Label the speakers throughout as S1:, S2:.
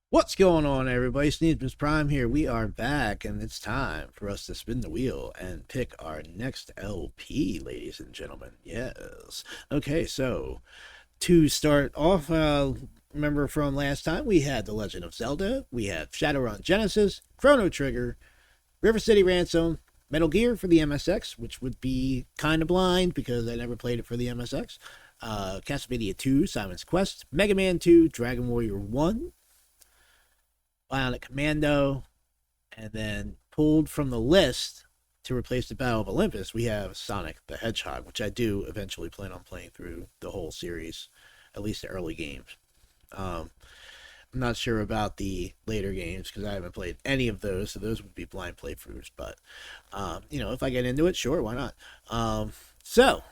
S1: What's going on, everybody? Sneezimus Prime here. We are back, and it's time for us to spin the wheel and pick our next LP, ladies and gentlemen. Yes. Okay, so to start off, remember from last time, we had The Legend of Zelda, we had Shadowrun Genesis, Chrono Trigger, River City Ransom, Metal Gear for the MSX, which would be kind of blind because I never played it for the MSX, Castlevania 2, Simon's Quest, Mega Man 2, Dragon Warrior 1, Bionic Commando, and then pulled from the list to replace the Battle of Olympus, we have Sonic the Hedgehog, which I do eventually plan on playing through the whole series, at least the early games. I'm not sure about the later games because I haven't played any of those, so those would be blind playthroughs. But, if I get into it, sure, why not? So,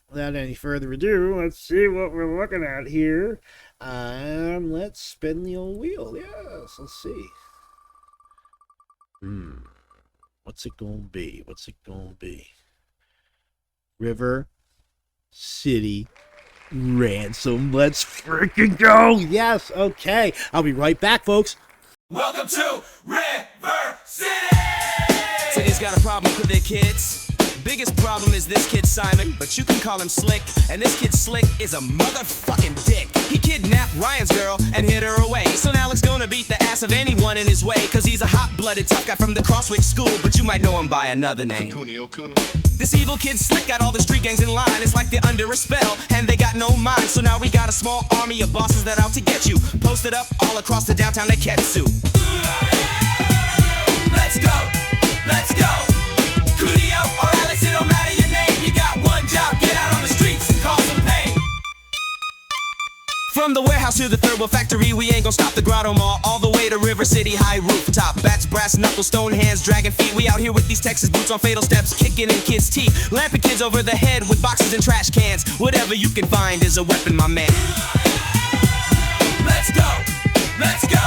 S1: without any further ado, let's see what we're looking at here. Let's spin the old wheel. Yes, let's see. What's it gonna be? River City Ransom. Let's freaking go! Yes, okay. I'll be right back, folks.
S2: Welcome to River City!
S3: City's got a problem with their kids. Biggest problem is this kid Simon, but you can call him Slick. And this kid Slick is a motherfucking dick. He kidnapped Ryan's girl and hid her away. So now Alec's gonna beat the ass of anyone in his way. Cause he's a hot-blooded tough guy from the Crosswick school, but you might know him by another name. This evil kid Slick got all the street gangs in line. It's like they're under a spell, and they got no mind. So now we got a small army of bosses that out to get you, posted up all across the downtown Neketsu.
S2: Let's go! Let's go! Kunio or Alex, it don't matter your name. You got one job, get out on the streets and cause some pain.
S3: From the warehouse to the third world factory, we ain't gon' stop the Grotto Mall. All the way to River City high rooftop. Bats, brass knuckles, stone hands, dragon feet. We out here with these Texas boots on fatal steps, kicking in kids' teeth, lamping kids over the head with boxes and trash cans. Whatever you can find is a weapon, my man.
S2: Let's go! Let's go!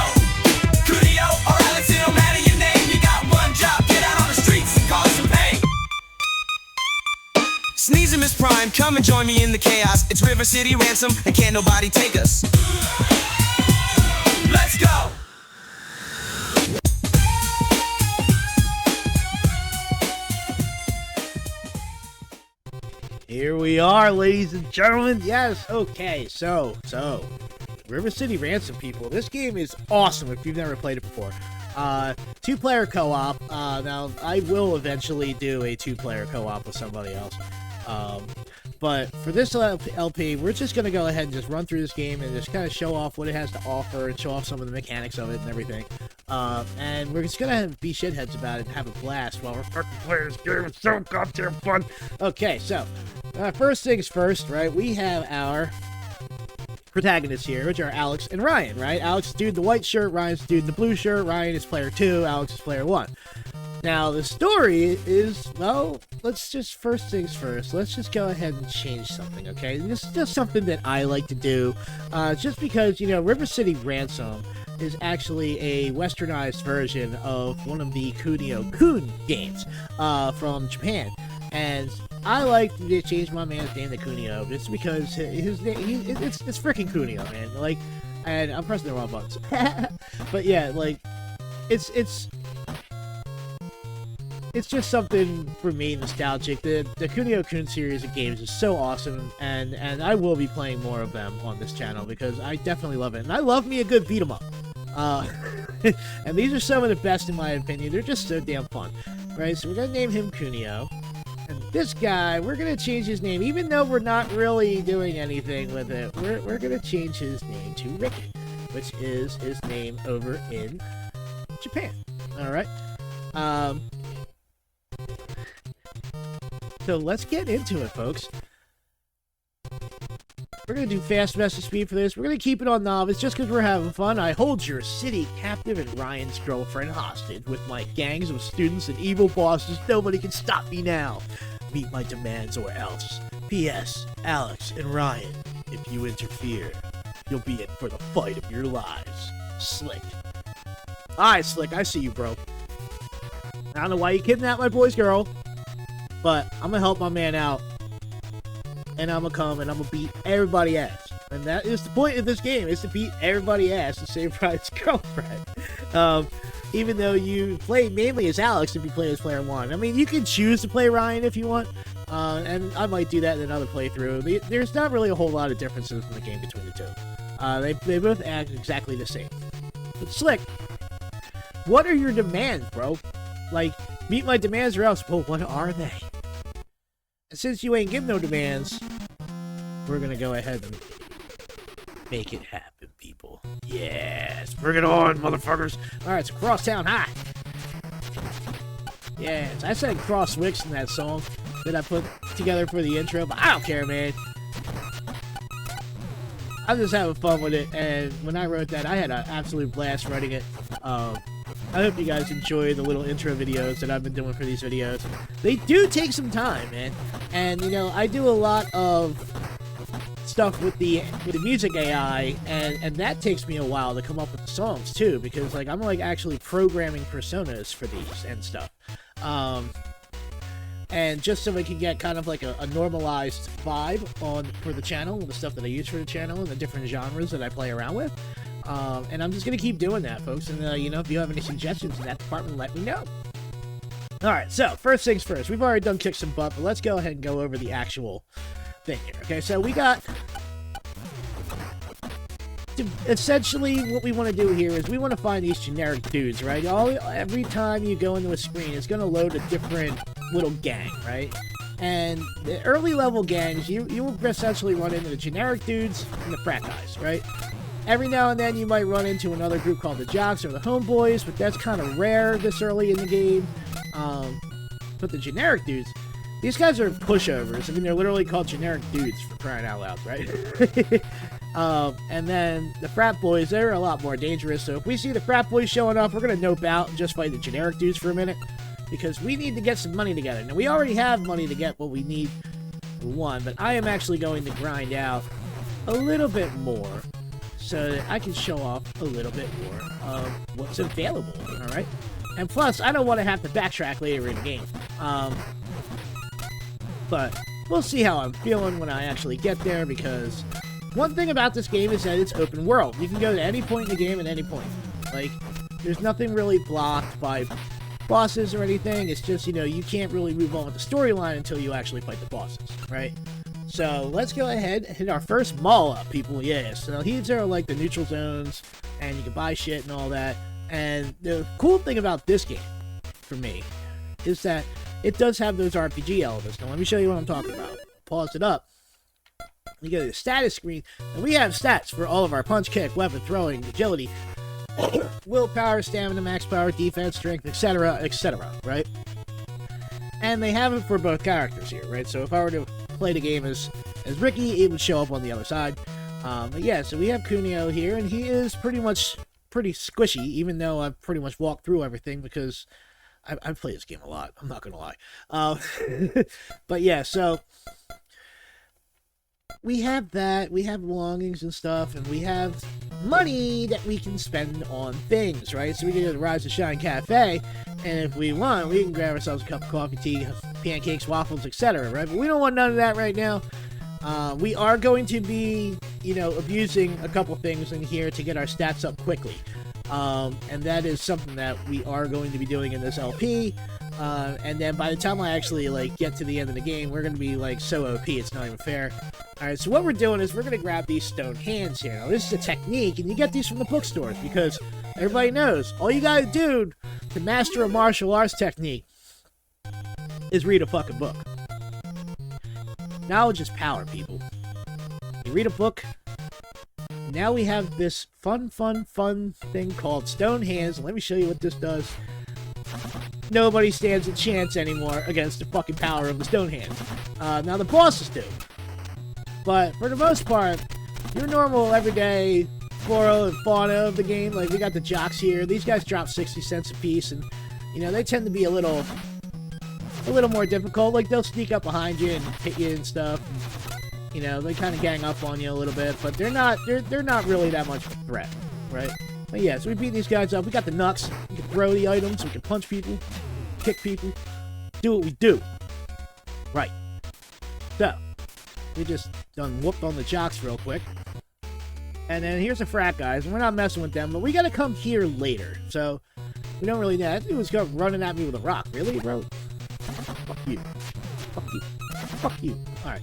S2: Kunio or Alex, it don't matter your name. You got one job, get out on the streets and cause some pain.
S3: Sneezimus Prime, come and join me in the chaos. It's River City Ransom, and can't nobody take us.
S2: Let's go!
S1: Here we are, ladies and gentlemen. Yes, okay, so River City Ransom, people. This game is awesome if you've never played it before. Two-player co-op. Now, I will eventually do a two-player co-op with somebody else. But for this LP, we're just going to go ahead and just run through this game and just kind of show off what it has to offer and show off some of the mechanics of it and everything. And we're just going to be shitheads about it and have a blast while we're fucking playing this game. It's so goddamn fun. Okay, so, first things first, right? We have our protagonists here, which are Alex and Ryan, right? Alex is dude in the white shirt, Ryan's dude in the blue shirt, Ryan is player 2, Alex is player 1. Now, the story is, well, let's just, first things first, let's just go ahead and change something, okay? This is just something that I like to do, just because, River City Ransom is actually a westernized version of one of the Kunio-kun games, from Japan. And I like to change my man's name to Kunio, just because his name, it's freaking Kunio, man. Like, and I'm pressing the wrong buttons. But yeah, like, it's just something for me nostalgic. The Kunio-kun series of games is so awesome, and I will be playing more of them on this channel because I definitely love it. And I love me a good beat 'em up. And these are some of the best in my opinion. They're just so damn fun. Right, so we're gonna name him Kunio. And this guy, we're gonna change his name, even though we're not really doing anything with it. We're gonna change his name to Ricky, which is his name over in Japan. Alright. So let's get into it, folks. We're going to do fast message speed for this. We're going to keep it on novice just because we're having fun. I hold your city captive and Ryan's girlfriend hostage with my gangs of students and evil bosses. Nobody can stop me now. Meet my demands or else. P.S. Alex and Ryan, if you interfere, you'll be in for the fight of your lives. Slick. Alright, Slick, I see you, bro. I don't know why you kidnapped my boy's girl, but I'm gonna help my man out. And I'm gonna come and I'm gonna beat everybody ass. And that is the point of this game, is to beat everybody ass and save Ryan's girlfriend. Even though you play mainly as Alex if you play as player 1. I mean, you can choose to play Ryan if you want, and I might do that in another playthrough. There's not really a whole lot of differences in the game between the two. They both act exactly the same. But Slick, what are your demands, bro? Like, meet my demands or else. Well, what are they? And since you ain't give no demands, we're gonna go ahead and make it happen, people. Yes, bring it on, motherfuckers. Alright, so Crosstown High. Yes, I said Cross Wicks in that song that I put together for the intro, but I don't care, man. I'm just having fun with it, and when I wrote that, I had an absolute blast writing it. I hope you guys enjoy the little intro videos that I've been doing for these videos. They do take some time, man. And, you know, I do a lot of stuff with the music AI, and that takes me a while to come up with the songs, too. Because, like, I'm, like, actually programming personas for these and stuff. And just so we can get kind of like a normalized vibe for the channel, the stuff that I use for the channel, and the different genres that I play around with. And I'm just going to keep doing that, folks. And, you know, if you have any suggestions in that department, let me know. Alright, so, first things first. We've already done kick some butt, but let's go ahead and go over the actual thing here. Okay, so we got... Essentially, what we want to do here is we want to find these generic dudes, right? Every time you go into a screen, it's going to load a different little gang, right? And the early level gangs, you will essentially run into the generic dudes and the frat guys, right? Every now and then you might run into another group called the Jocks or the Homeboys, but that's kind of rare this early in the game. But the generic dudes, these guys are pushovers. I mean, they're literally called generic dudes, for crying out loud, right? And then the frat boys, they're a lot more dangerous. So if we see the frat boys showing up, we're going to nope out and just fight the generic dudes for a minute. Because we need to get some money together. Now, we already have money to get what we need for one, but I am actually going to grind out a little bit more so that I can show off a little bit more of what's available, alright? And plus, I don't want to have to backtrack later in the game. But we'll see how I'm feeling when I actually get there, because one thing about this game is that it's open world. You can go to any point in the game at any point. Like, there's nothing really blocked by bosses or anything. It's just, you know, you can't really move on with the storyline until you actually fight the bosses, right? So let's go ahead and hit our first mall up, people. Yeah, so these are like the neutral zones, and you can buy shit and all that. And the cool thing about this game, for me, is that it does have those RPG elements. Now let me show you what I'm talking about. Pause it up. You go to the status screen, and we have stats for all of our punch, kick, weapon throwing, agility, willpower, stamina, max power, defense, strength, etc., right? And they have it for both characters here, right? So if I were to play the game as Ricky, it would show up on the other side. But yeah, so we have Kunio here, and he is pretty squishy, even though I've pretty much walked through everything, because I've played this game a lot, I'm not gonna lie. But yeah, so we have that, we have belongings and stuff, and we have money that we can spend on things, right? So we can go to the Rise and Shine Cafe, and if we want, we can grab ourselves a cup of coffee, tea, pancakes, waffles, etc., right? But we don't want none of that right now. We are going to be, you know, abusing a couple things in here to get our stats up quickly. And that is something that we are going to be doing in this LP. And then by the time I actually, like, get to the end of the game, we're going to be, like, so OP, it's not even fair. Alright, so what we're doing is we're going to grab these stone hands here. Now, this is a technique, and you get these from the bookstores, because everybody knows, all you gotta do to master a martial arts technique is read a fucking book. Knowledge is power, people. You read a book. Now we have this fun thing called Stone Hands. Let me show you what this does. Nobody stands a chance anymore against the fucking power of the Stone Hands. Now the bosses do. But for the most part, your normal everyday flora and fauna of the game, like we got the Jocks here. These guys drop 60 cents a piece, and you know, they tend to be a little more difficult. Like they'll sneak up behind you and hit you and stuff. And, you know, they kind of gang up on you a little bit, but they're not really that much of a threat, right? But yeah, so we beat these guys up. We got the nuts. We can throw the items. We can punch people, kick people, do what we do. Right. So we just done whooped on the Jocks real quick. And then here's the frat guys, and we're not messing with them, but we gotta come here later. So, we don't really know. That dude was running at me with a rock. Really, bro? Fuck you. Fuck you. Fuck you. Alright.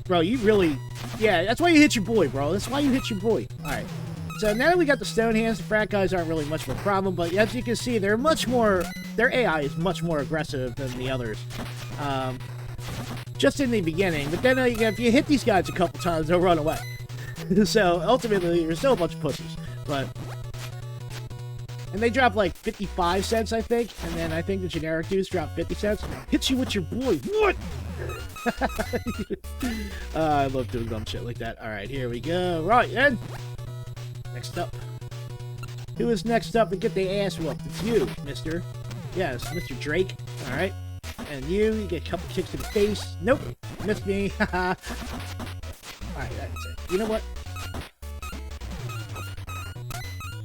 S1: Bro, you really... Yeah, that's why you hit your boy, bro. That's why you hit your boy. Alright. So now that we got the stone hands, the frat guys aren't really much of a problem, but as you can see, they're much more... Their AI is much more aggressive than the others. Just in the beginning. But then if you hit these guys a couple times, they'll run away. So, ultimately, you're still a bunch of pussies. But... And they drop like 55 cents, I think. And then I think the generic dudes drop 50 cents. Hits you with your boy. What? I love doing dumb shit like that. Alright, here we go. Right, then. Next up. Who is next up to get their ass whooped? It's you, mister. Yes, Mr. Drake. Alright. And you get a couple kicks to the face. Nope. Missed me. Haha. Alright, that's it. You know what?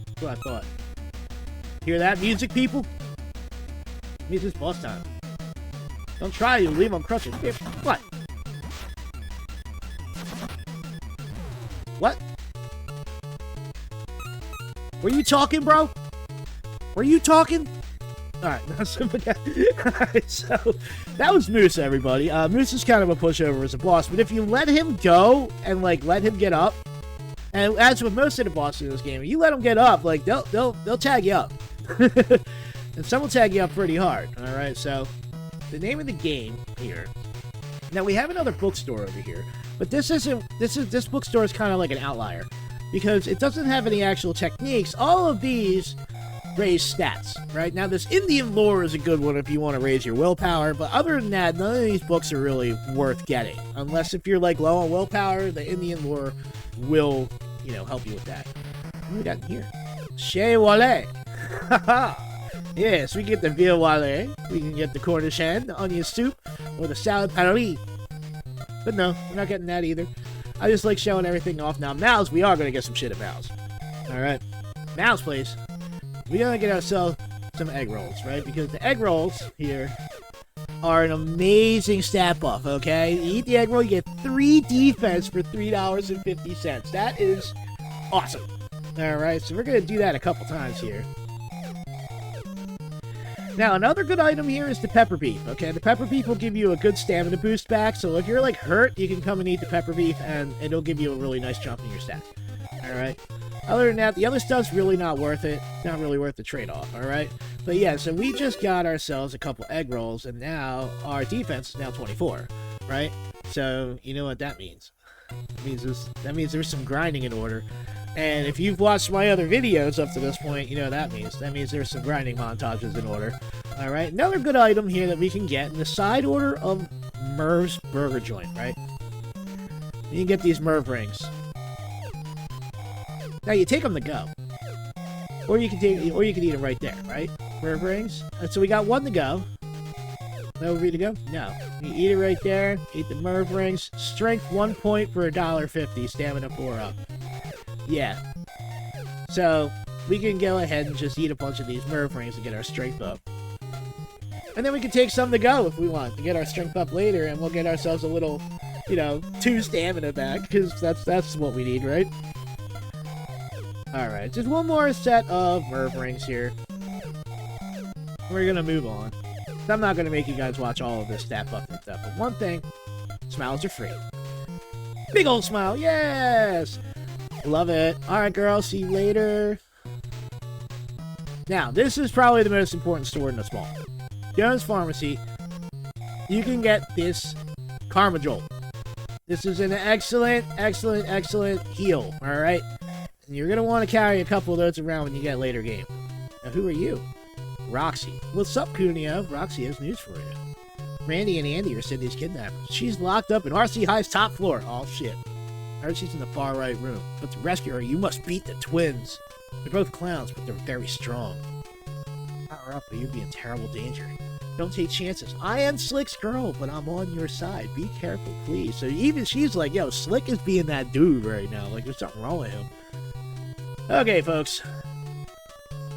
S1: That's what I thought. Hear that music, people? It means it's boss time. Don't try to leave them crushing. What? What? Were you talking, bro? Were you talking? Alright, so that was Moose, everybody. Moose is kind of a pushover as a boss, but if you let him go and like let him get up, and as with most of the bosses in this game, you let them get up, like they'll tag you up. And some will tag you up pretty hard. Alright, so the name of the game here. Now we have another bookstore over here, but this bookstore is kind of like an outlier because it doesn't have any actual techniques. All of these raise stats, right? Now this Indian lore is a good one if you want to raise your willpower, but other than that, none of these books are really worth getting. Unless if you're like low on willpower, the Indian lore will, help you with that. What do we got in here? Chez Wale. Yes, we get the Ville Wale. We can get the Cornish hen, the onion soup, or the salad Paris. But no, we're not getting that either. I just like showing everything off. Now, Mal's, we are going to get some shit at Mal's. Alright. Mal's place. We gotta get ourselves some egg rolls, right? Because the egg rolls here are an amazing stat buff, okay? You eat the egg roll, you get 3 defense for $3.50. That is awesome. Alright, so we're gonna do that a couple times here. Now, another good item here is the pepper beef, okay? The pepper beef will give you a good stamina boost back, so if you're, like, hurt, you can come and eat the pepper beef, and it'll give you a really nice jump in your stats. Alright? Other than that, the other stuff's really not worth it. Not really worth the trade-off, alright? But yeah, so we just got ourselves a couple egg rolls, and now our defense is now 24, right? So, you know what that means. That means there's some grinding in order. And if you've watched my other videos up to this point, you know what that means. That means there's some grinding montages in order. Alright, another good item here that we can get in the side order of Merv's Burger Joint, right? You can get these Merv rings. Now you take them to go, or you can eat them right there, right? Merv rings. So we got one to go. No free to go? No. You eat it right there. Eat the Merv rings. Strength 1 point for $1.50. Stamina 4 up. Yeah. So we can go ahead and just eat a bunch of these Merv rings to get our strength up, and then we can take some to go if we want to get our strength up later, and we'll get ourselves a little, 2 stamina back because that's what we need, right? Alright, just one more set of Merv rings here. We're gonna move on. I'm not gonna make you guys watch all of this stat buff and stuff, but one thing, smiles are free. Big old smile, yes! Love it. Alright, girl, see you later. Now, this is probably the most important store in the mall. Jones Pharmacy, you can get this Karma Jolt. This is an excellent heal, alright? And you're going to want to carry a couple of those around when you get later game. Now, who are you? Roxy. What's up, Cuneo? Roxy has news for you. Randy and Andy are Cindy's kidnappers. She's locked up in RC High's top floor. Oh, shit. I heard she's in the far right room. But to rescue her, you must beat the twins. They're both clowns, but they're very strong. Power up, or you'll be in terrible danger. Don't take chances. I am Slick's girl, but I'm on your side. Be careful, please. So even she's like, yo, Slick is being that dude right now. Like, there's something wrong with him. Okay, folks.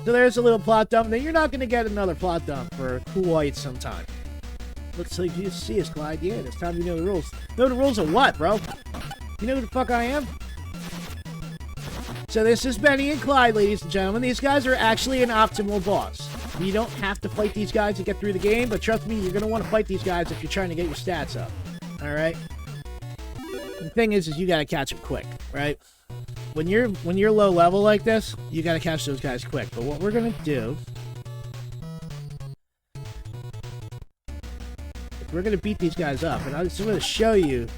S1: So there's a little plot dump. Then you're not going to get another plot dump for quite some time. Looks like you see us, Clyde. Yeah, it's time you know the rules. Know the rules of what, bro? You know who the fuck I am? So this is Benny and Clyde, ladies and gentlemen. These guys are actually an optimal boss. You don't have to fight these guys to get through the game, but trust me, you're going to want to fight these guys if you're trying to get your stats up. Alright? The thing is you got to catch them quick, right? When you're low level like this, you got to catch those guys quick. But what we're going to do... we're going to beat these guys up, and I'm just going to show you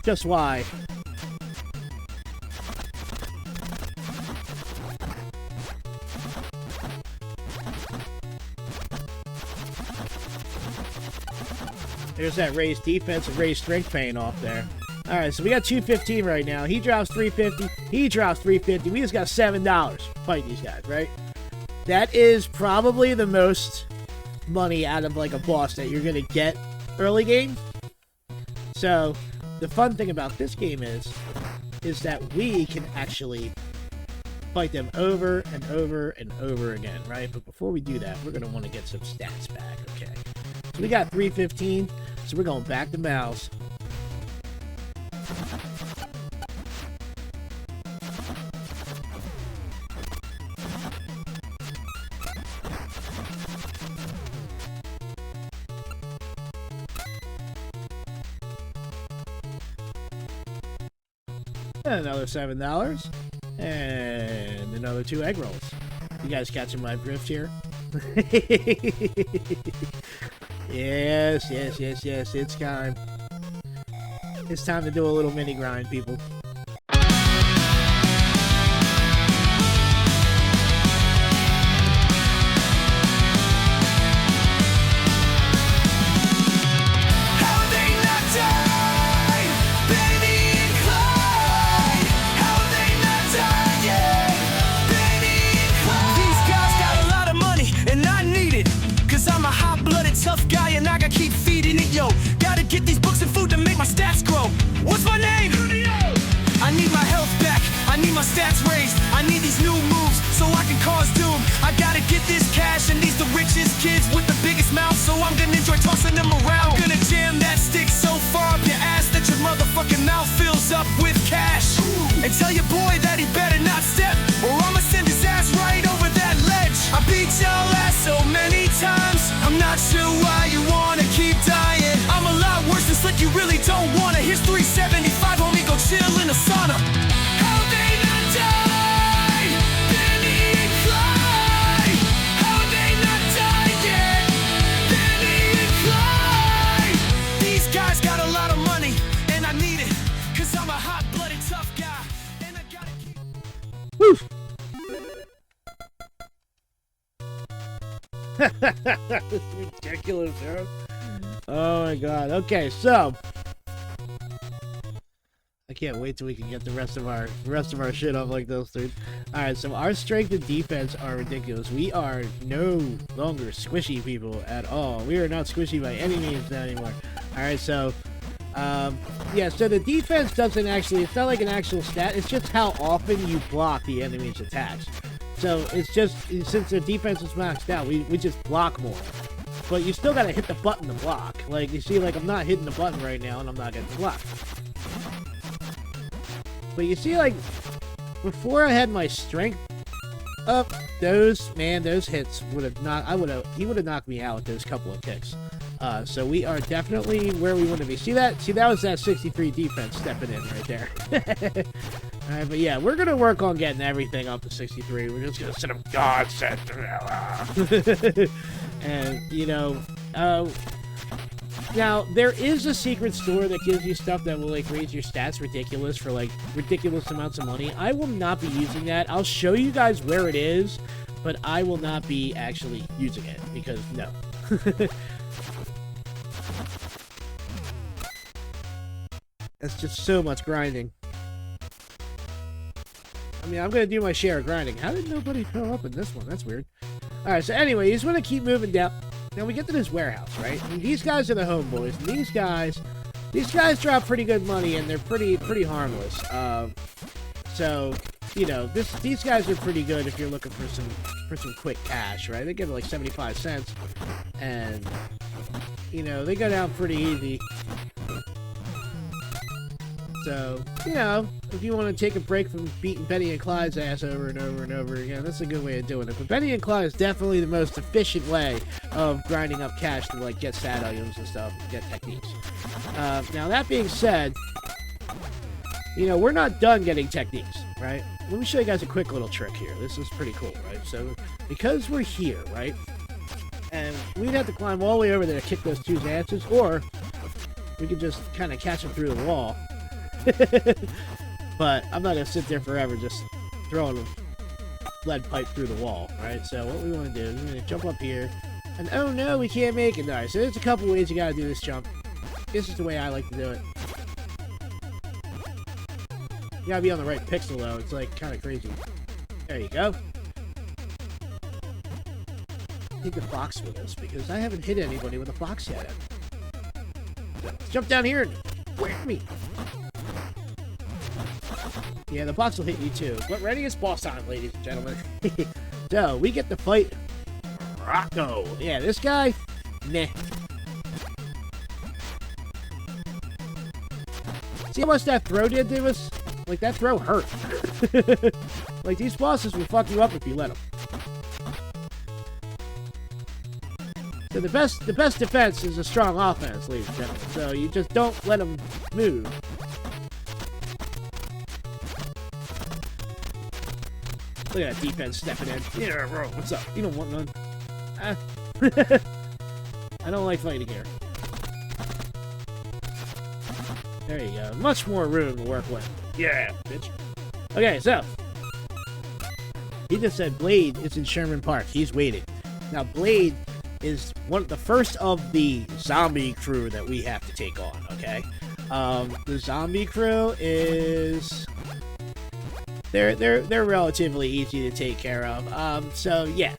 S1: just why. There's that raised defense and raised strength paying off there. Alright, so we got 215 right now. He drops 350. He drops 350. We just got $7 fighting these guys, right? That is probably the most money out of like a boss that you're going to get early game. So, the fun thing about this game is that we can actually fight them over and over and over again, right? But before we do that, we're going to want to get some stats back, okay? So we got 315, so we're going back to mouse. And another $7. And another 2 egg rolls. You guys catching my drift here? Yes, it's time. It's time to do a little mini grind, people.
S3: Tough guy and I gotta keep feeding it, yo. Gotta get these books and food to make my stats grow. What's my name? I need my health back, I need my stats raised, I need these new moves so I can cause doom. I gotta get this cash and these the richest kids with the biggest mouth, so I'm gonna enjoy tossing them around. I'm gonna jam that stick so far up your ass that your motherfucking mouth fills up with cash. And tell your boy that he better not step, or I'ma send his ass right over that ledge. I beat y'all ass so many times, I'm not sure why you wanna keep dying. I'm a lot worse than slick, you really don't wanna. Here's 375, homie, go chill in the sauna. How they not die? Benny and Clyde. How they not die yet? Benny and Clyde. These guys got a lot of money, and I need it, cause I'm a hot-blooded tough guy, and I gotta keep...
S1: Woo! It's ridiculous, bro. Oh my god. Okay, so I can't wait till we can get the rest of our shit up like those dudes. Alright, so our strength and defense are ridiculous. We are no longer squishy people at all. We are not squishy by any means anymore. Alright, so yeah, so the defense doesn't actually, it's not like an actual stat, it's just how often you block the enemy's attacks. So it's just, since their defense is maxed out, we just block more. But you still gotta hit the button to block. Like, you see, like, I'm not hitting the button right now, and I'm not getting blocked. But you see, like, before I had my strength up, those hits would have not, he would have knocked me out with those couple of kicks. So we are definitely where we want to be. See that? See, that was that 63 defense stepping in right there. Alright, but yeah, we're gonna work on getting everything up to 63. We're just gonna set up God set. And, you know, now, there is a secret store that gives you stuff that will, like, raise your stats ridiculous for, like, ridiculous amounts of money. I will not be using that. I'll show you guys where it is, but I will not be actually using it, because, no. That's just so much grinding. I mean, I'm going to do my share of grinding. How did nobody fill up in this one? That's weird. Alright, so anyway, you just want to keep moving down. Now we get to this warehouse, right? And these guys are the homeboys. And these guys drop pretty good money, and they're pretty harmless. So, you know, these guys are pretty good if you're looking for some quick cash, right? They give like 75 cents, and, you know, they go down pretty easy. So, you know, if you want to take a break from beating Benny and Clyde's ass over and over and over again, that's a good way of doing it. But Benny and Clyde is definitely the most efficient way of grinding up cash to, like, get stat items and stuff, and get techniques. Now, that being said, you know, we're not done getting techniques, right? Let me show you guys a quick little trick here. This is pretty cool, right? So, because we're here, right? And we'd have to climb all the way over there to kick those two's asses, or we could just kind of catch them through the wall. But I'm not going to sit there forever just throwing a lead pipe through the wall, right? So what we want to do is we're going to jump up here. And oh no, we can't make it. Alright, so there's a couple ways you got to do this jump. This is the way I like to do it. You got to be on the right pixel though. It's like kind of crazy. There you go. Take the fox with us because I haven't hit anybody with a fox yet. Let's jump down here and whack me. Yeah, the box will hit you too. But ready is boss time, ladies and gentlemen. So, we get to fight Rocco. Yeah, this guy, meh. See how much that throw did to us? Like, that throw hurt. Like, these bosses will fuck you up if you let them. So the best defense is a strong offense, ladies and gentlemen. So you just don't let them move. Look at that defense stepping in. Yeah, bro, what's up? You don't want none. Ah. I don't like fighting here. There you go. Much more room to work with. Yeah, bitch. Okay, so. He just said Blade is in Sherman Park. He's waiting. Now, Blade is the first of the zombie crew that we have to take on, okay? The zombie crew is... They're relatively easy to take care of. So, yeah.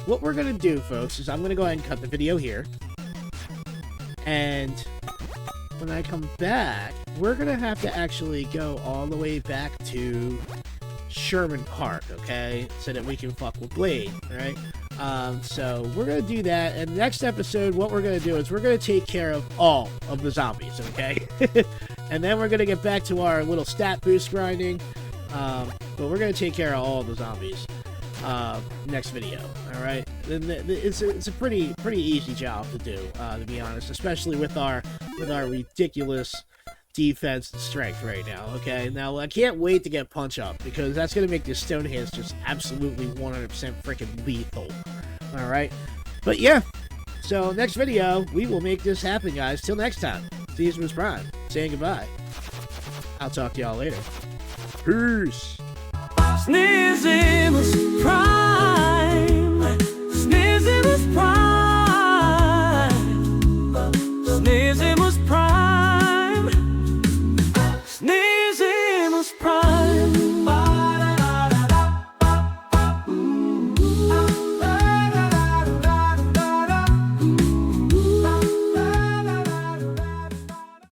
S1: What we're gonna do, folks, is I'm gonna go ahead and cut the video here. And when I come back, we're gonna have to actually go all the way back to Sherman Park, okay? So that we can fuck with Blade, right? So we're gonna do that, and next episode, what we're gonna do is we're gonna take care of all of the zombies, okay? And then we're gonna get back to our little stat boost grinding, but we're gonna take care of all the zombies next video. All right, it's a pretty easy job to do, to be honest, especially with our ridiculous defense and strength right now. Okay, now I can't wait to get punch up because that's gonna make this stone hands just absolutely 100% freaking lethal. All right, but yeah, so next video we will make this happen, guys. Till next time, Sneezimus Prime saying goodbye. I'll talk to y'all later. Peace.
S2: Sneezimus.